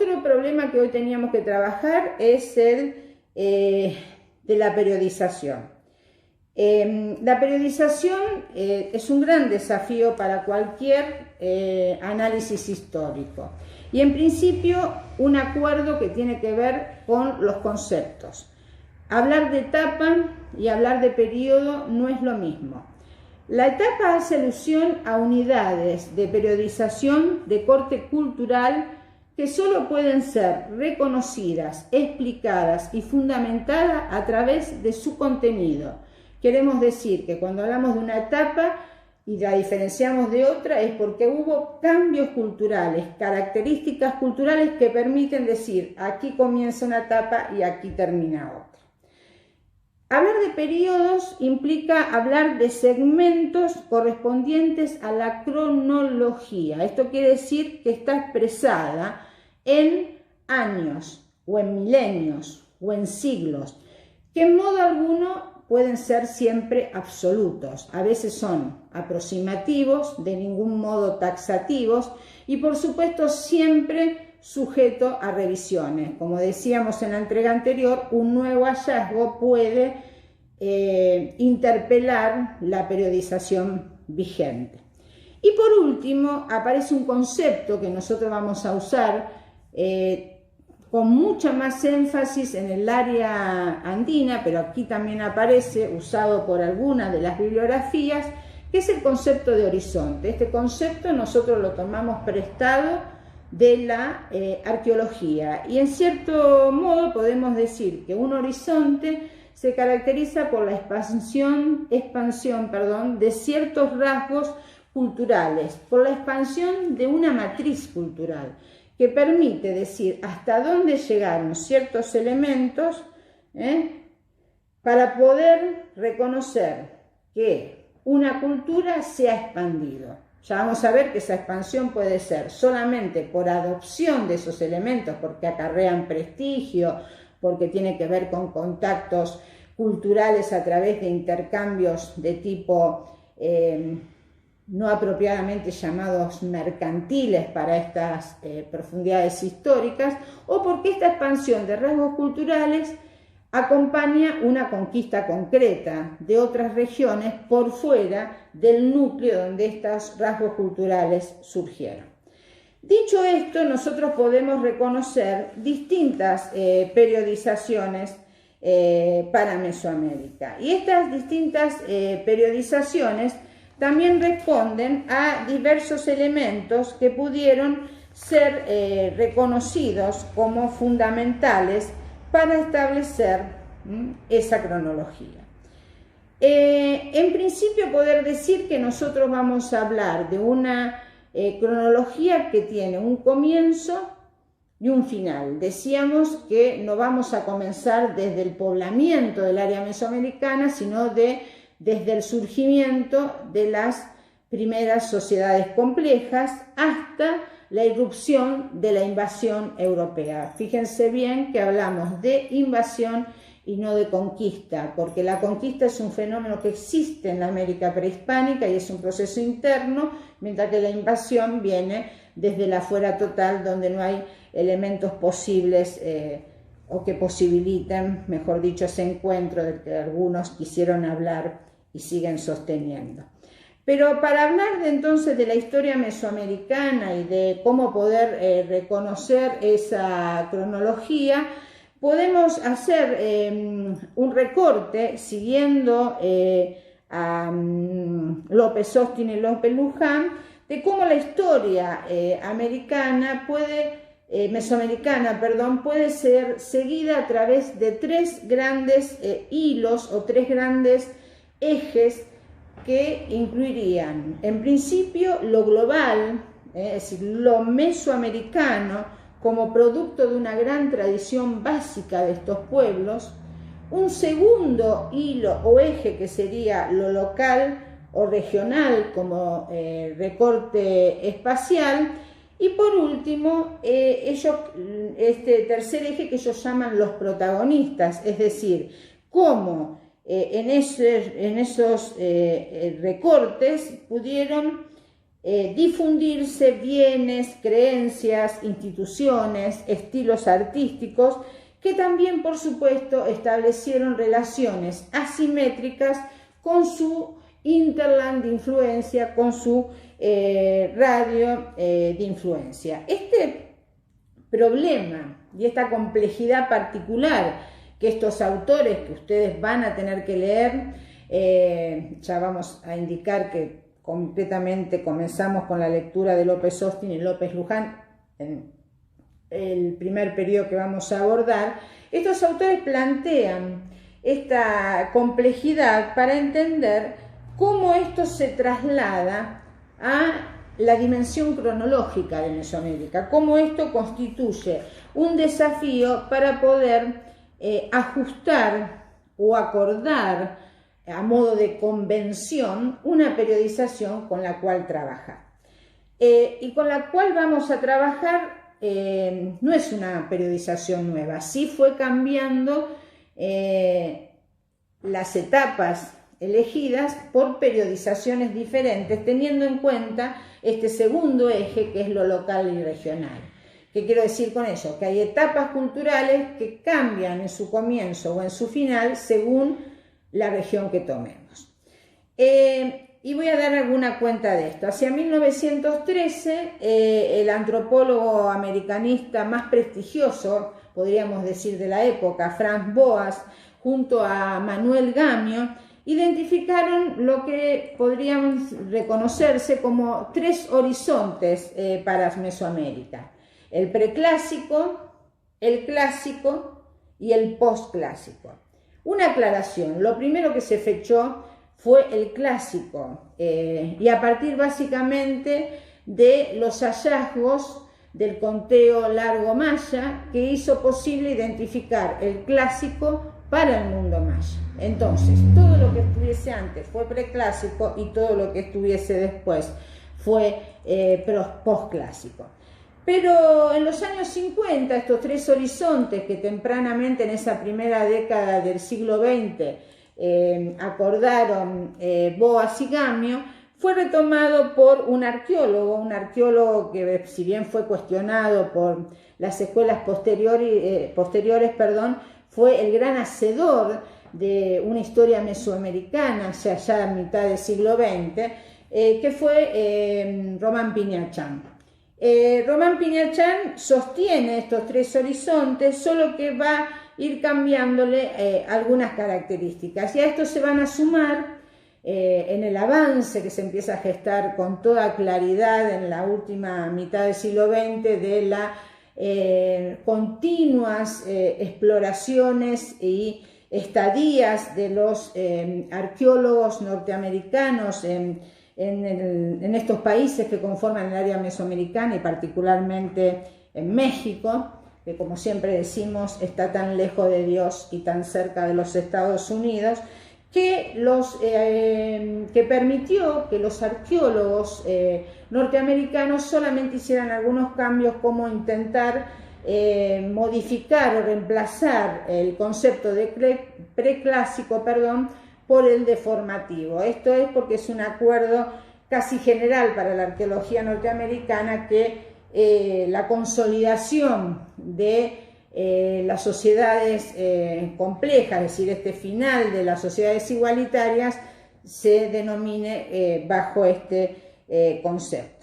Otro problema que hoy teníamos que trabajar es el de la periodización. La periodización es un gran desafío para cualquier análisis histórico y en principio un acuerdo que tiene que ver con los conceptos. Hablar de etapa y hablar de periodo no es lo mismo. La etapa hace alusión a unidades de periodización de corte cultural que solo pueden ser reconocidas, explicadas y fundamentadas a través de su contenido. Queremos decir que cuando hablamos de una etapa y la diferenciamos de otra es porque hubo cambios culturales, características culturales que permiten decir aquí comienza una etapa y aquí termina otra. Hablar de periodos implica hablar de segmentos correspondientes a la cronología. Esto quiere decir que está expresada en años o en milenios o en siglos, que en modo alguno pueden ser siempre absolutos, a veces son aproximativos, de ningún modo taxativos y por supuesto siempre sujeto a revisiones. Como decíamos en la entrega anterior, un nuevo hallazgo puede interpelar la periodización vigente. Y por último aparece un concepto que nosotros vamos a usar con mucha más énfasis en el área andina, pero aquí también aparece, usado por algunas de las bibliografías, que es el concepto de horizonte. Este concepto nosotros lo tomamos prestado de la arqueología y en cierto modo podemos decir que un horizonte se caracteriza por la expansión de ciertos rasgos culturales, por la expansión de una matriz cultural, que permite decir hasta dónde llegaron ciertos elementos para poder reconocer que una cultura se ha expandido. Ya vamos a ver que esa expansión puede ser solamente por adopción de esos elementos, porque acarrean prestigio, porque tiene que ver con contactos culturales a través de intercambios de tipo no apropiadamente llamados mercantiles para estas profundidades históricas, o porque esta expansión de rasgos culturales acompaña una conquista concreta de otras regiones por fuera del núcleo donde estos rasgos culturales surgieron. Dicho esto, nosotros podemos reconocer distintas periodizaciones para Mesoamérica, y estas distintas periodizaciones también responden a diversos elementos que pudieron ser reconocidos como fundamentales para establecer esa cronología. En principio, poder decir que nosotros vamos a hablar de una cronología que tiene un comienzo y un final. Decíamos que no vamos a comenzar desde el poblamiento del área mesoamericana, sino desde el surgimiento de las primeras sociedades complejas hasta la irrupción de la invasión europea. Fíjense bien que hablamos de invasión y no de conquista, porque la conquista es un fenómeno que existe en la América prehispánica y es un proceso interno, mientras que la invasión viene desde la afuera total, donde no hay elementos posibles o que posibiliten, mejor dicho, ese encuentro del que algunos quisieron hablar y siguen sosteniendo. Pero para hablar entonces de la historia mesoamericana y de cómo poder reconocer esa cronología, podemos hacer un recorte siguiendo a López Austin y López Luján de cómo la historia mesoamericana puede ser seguida a través de tres grandes hilos o tres grandes ejes que incluirían, en principio, lo global, es decir, lo mesoamericano como producto de una gran tradición básica de estos pueblos, un segundo hilo o eje que sería lo local o regional como recorte espacial, y por último, este tercer eje que ellos llaman los protagonistas, es decir, cómo en esos recortes pudieron difundirse bienes, creencias, instituciones, estilos artísticos, que también, por supuesto, establecieron relaciones asimétricas con su hinterland de influencia, con su radio de influencia. Este problema y esta complejidad particular que estos autores que ustedes van a tener que leer, ya vamos a indicar que completamente comenzamos con la lectura de López Austin y López Luján en el primer periodo que vamos a abordar. Estos autores plantean esta complejidad para entender cómo esto se traslada a la dimensión cronológica de Mesoamérica, cómo esto constituye un desafío para poder ajustar o acordar a modo de convención una periodización con la cual trabajar. Y con la cual vamos a trabajar no es una periodización nueva, sí fue cambiando las etapas elegidas por periodizaciones diferentes, teniendo en cuenta este segundo eje que es lo local y regional. ¿Qué quiero decir con ello? Que hay etapas culturales que cambian en su comienzo o en su final según la región que tomemos. Y voy a dar alguna cuenta de esto. Hacia 1913, el antropólogo americanista más prestigioso, podríamos decir de la época, Franz Boas, junto a Manuel Gamio, identificaron lo que podrían reconocerse como tres horizontes para Mesoamérica: el preclásico, el clásico y el postclásico. Una aclaración: lo primero que se fechó fue el clásico, y a partir básicamente de los hallazgos del conteo largo maya, que hizo posible identificar el clásico para el mundo maya. Entonces, todo lo que estuviese antes fue preclásico y todo lo que estuviese después fue postclásico. Pero en los años 50, estos tres horizontes que tempranamente en esa primera década del siglo XX acordaron Boas y Gamio, fue retomado por un arqueólogo que, si bien fue cuestionado por las escuelas posteriores, fue el gran hacedor de una historia mesoamericana ya a mitad del siglo XX, que fue Román Piñachán. Román Piñachán sostiene estos tres horizontes, solo que va a ir cambiándole algunas características, y a esto se van a sumar en el avance que se empieza a gestar con toda claridad en la última mitad del siglo XX de las continuas exploraciones y estadías de los arqueólogos norteamericanos en estos países que conforman el área mesoamericana y particularmente en México, que como siempre decimos está tan lejos de Dios y tan cerca de los Estados Unidos, que permitió que los arqueólogos norteamericanos solamente hicieran algunos cambios, como intentar modificar o reemplazar el concepto de preclásico, por el de formativo. Esto es porque es un acuerdo casi general para la arqueología norteamericana que la consolidación de las sociedades complejas, es decir, este final de las sociedades igualitarias, se denomine bajo este concepto.